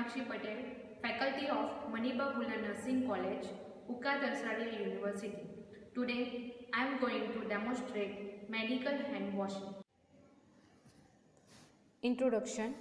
Samakshi Patel, Faculty of Manibha Bhula Nursing College, Uka Darsadia University. Today, I am going to demonstrate medical hand washing. Introduction.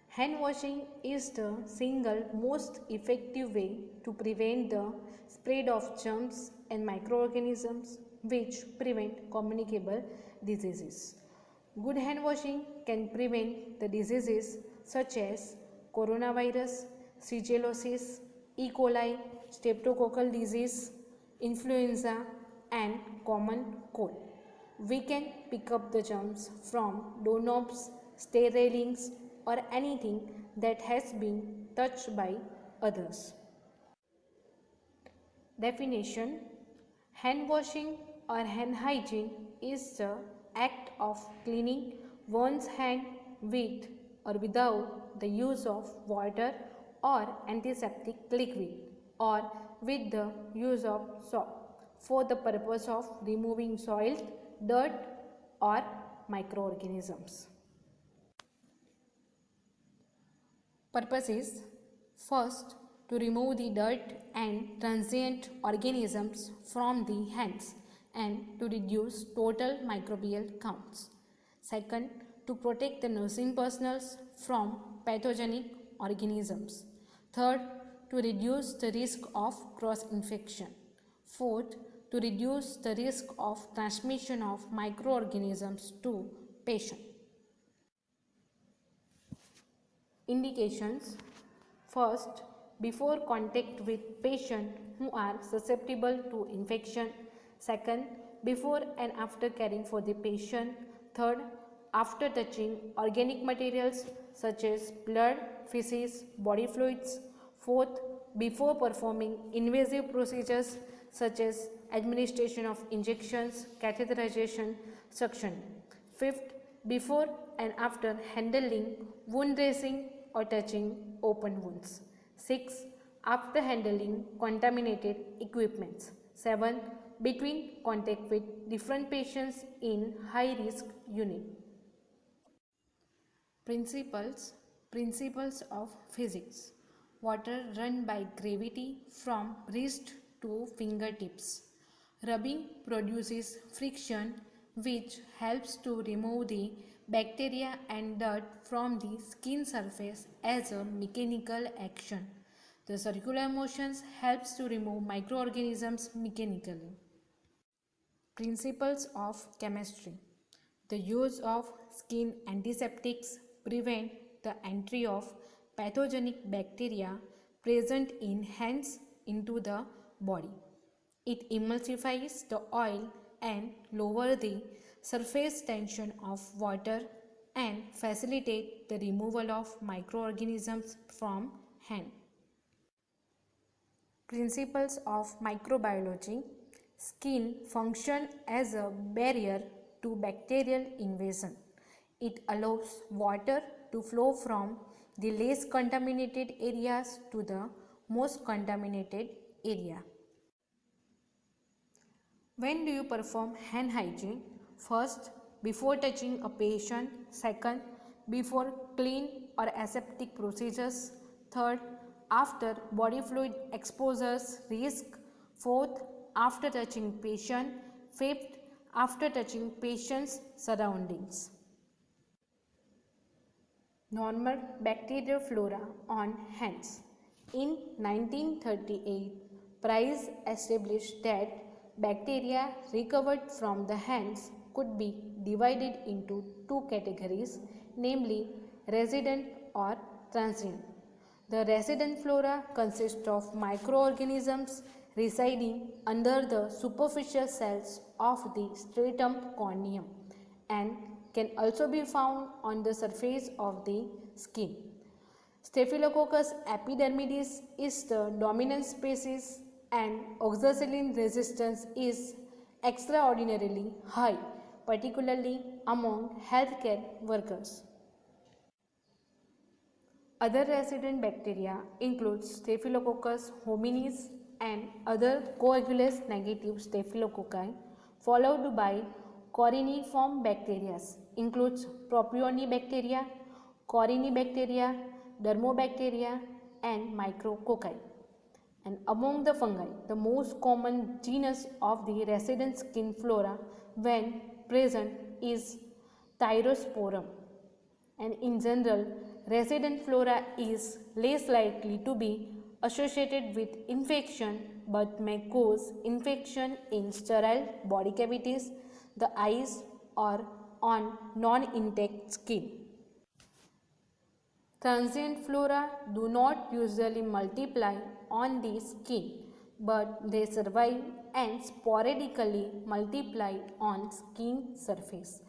Hand washing is the single most effective way to prevent the spread of germs and microorganisms which prevent communicable diseases. Good hand washing can prevent the diseases such as coronavirus, shigellosis, E. coli, streptococcal disease, influenza, and common cold. We can pick up the germs from doorknobs, stair railings, or anything that has been touched by others. Definition. Hand washing or hand hygiene is the act of cleaning one's hand with or without the use of water or antiseptic liquid or with the use of soap for the purpose of removing soil, dirt, or microorganisms. Purpose is: first, to remove the dirt and transient organisms from the hands and to reduce total microbial counts. Second, to protect the nursing personnel from pathogenic organisms. Third, to reduce the risk of cross-infection. Fourth, to reduce the risk of transmission of microorganisms to patient. Indications. First, before contact with patient who are susceptible to infection. Second, before and after caring for the patient. Third, after touching organic materials such as blood, feces, body fluids. Fourth, before performing invasive procedures such as administration of injections, catheterization, suction. Fifth, before and after handling wound dressing or touching open wounds. 6. After handling contaminated equipments. 7. Between contact with different patients in high risk unit. Principles of physics. Water run by gravity from wrist to fingertips. Rubbing produces friction which helps to remove the bacteria and dirt from the skin surface as a mechanical action. The circular motions helps to remove microorganisms mechanically. Principles of chemistry. The use of skin antiseptics prevent the entry of pathogenic bacteria present in hands into the body. It emulsifies the oil and lower the surface tension of water and facilitate the removal of microorganisms from hand. Principles of microbiology. Skin function as a barrier to bacterial invasion. It allows water to flow from the less contaminated areas to the most contaminated area. When do you perform hand hygiene? First, before touching a patient. Second, before clean or aseptic procedures. Third, after body fluid exposures risk. Fourth, after touching patient. Fifth, after touching patient's surroundings. Normal bacterial flora on hands. In 1938, Price established that bacteria recovered from the hands could be divided into two categories, namely resident or transient. The resident flora consists of microorganisms residing under the superficial cells of the stratum corneum and can also be found on the surface of the skin. Staphylococcus epidermidis is the dominant species and oxacillin resistance is extraordinarily high, particularly among healthcare workers. Other resident bacteria include Staphylococcus hominis and other coagulase negative staphylococci, followed by coriniform bacteria, includes Propionibacteria, Corynebacteria, Dermobacteria, and micrococci. And among the fungi, the most common genus of the resident skin flora when present is Thyrosporum. And in general, resident flora is less likely to be associated with infection but may cause infection in sterile body cavities, the eyes, or on non-intact skin. Transient flora do not usually multiply on the skin, but they survive and sporadically multiply on skin surface.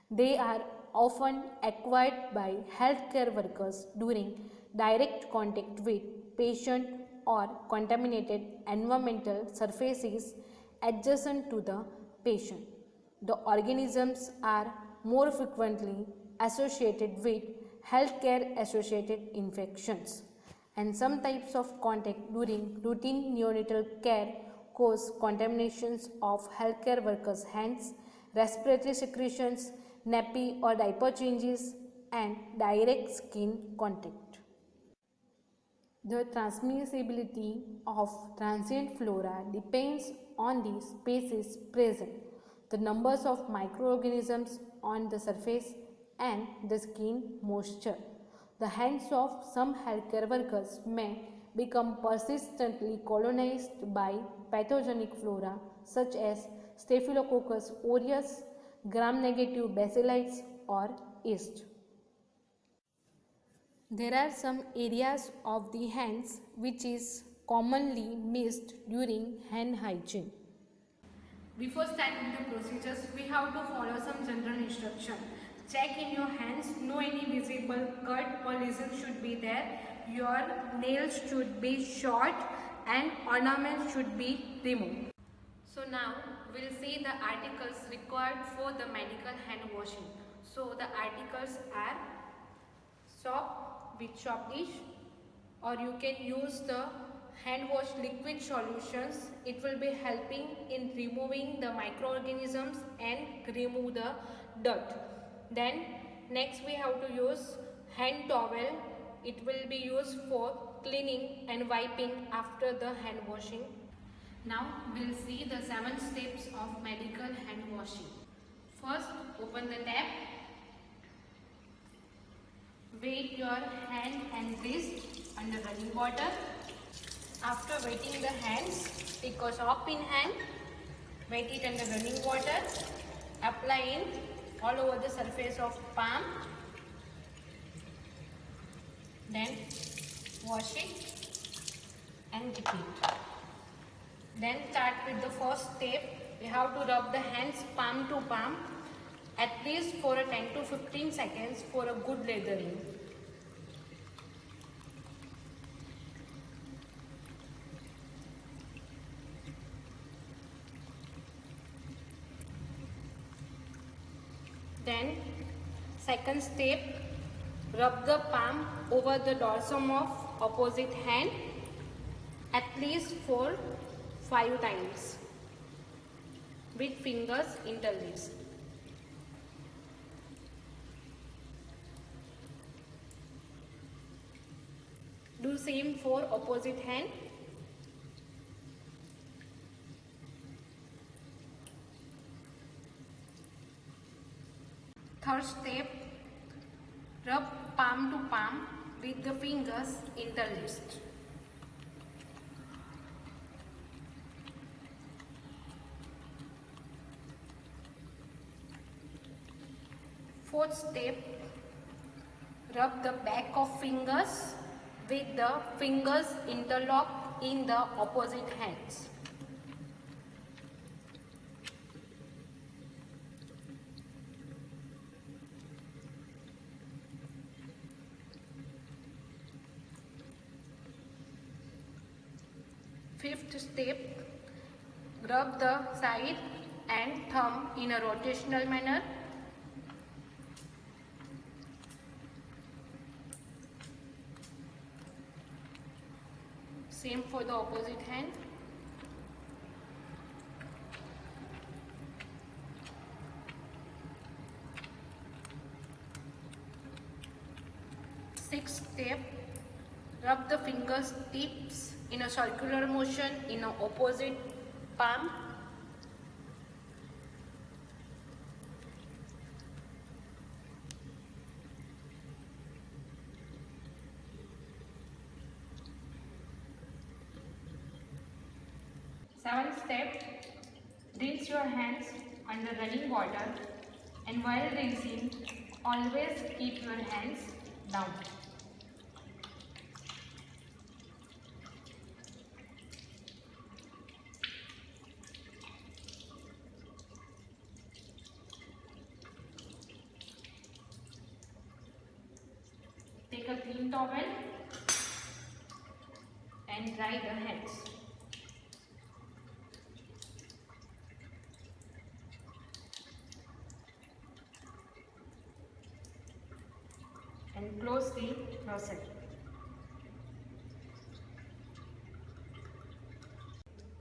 They are often acquired by healthcare workers during direct contact with patient or contaminated environmental surfaces adjacent to the patient. The organisms are more frequently associated with healthcare associated infections, and some types of contact during routine neonatal care cause contaminations of healthcare workers' hands, respiratory secretions, nappy or diaper changes, and direct skin contact. The transmissibility of transient flora depends on the species present, the numbers of microorganisms on the surface, and the skin moisture. The hands of some healthcare workers may become persistently colonized by pathogenic flora such as Staphylococcus aureus, gram-negative bacilli, or yeast. There are some areas of the hands which is commonly missed during hand hygiene. Before starting the procedures, we have to follow some general instruction. Check in your hands, no any visible cut or lesion should be there. Your nails should be short and ornaments should be removed. So now we'll see the articles required for the medical hand washing. So the articles are soap with soap dish, or you can use the hand wash liquid solutions. It will be helping in removing the microorganisms and remove the dirt. Then next we have to use hand towel. It will be used for cleaning and wiping after the hand washing. Now we'll see the 7 steps of medical hand washing. First, open the tap. Wet your hand and wrist under running water. After wetting the hands, take a soap in hand, wet it under running water, apply in all over the surface of palm, then wash it and repeat. Then start with the first step. We have to rub the hands palm to palm at least for a 10 to 15 seconds for a good lathering. Then second step, rub the palm over the dorsum of opposite hand at least for 5 times with fingers interlaced. Do same for opposite hand. Third step, rub palm to palm with the fingers interlaced. Fourth step, rub the back of fingers with the fingers interlocked in the opposite hands. Fifth step, rub the side and thumb in a rotational manner. Same for the opposite hand. Sixth step, Rub the fingers tips in a circular motion in an opposite palm. Seventh step, rinse your hands under running water, and while rinsing, always keep your hands down. Take a clean towel and dry the hands. And close the nozzle.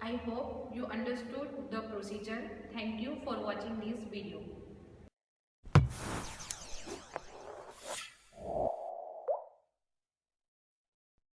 I hope you understood the procedure. Thank you for watching this video.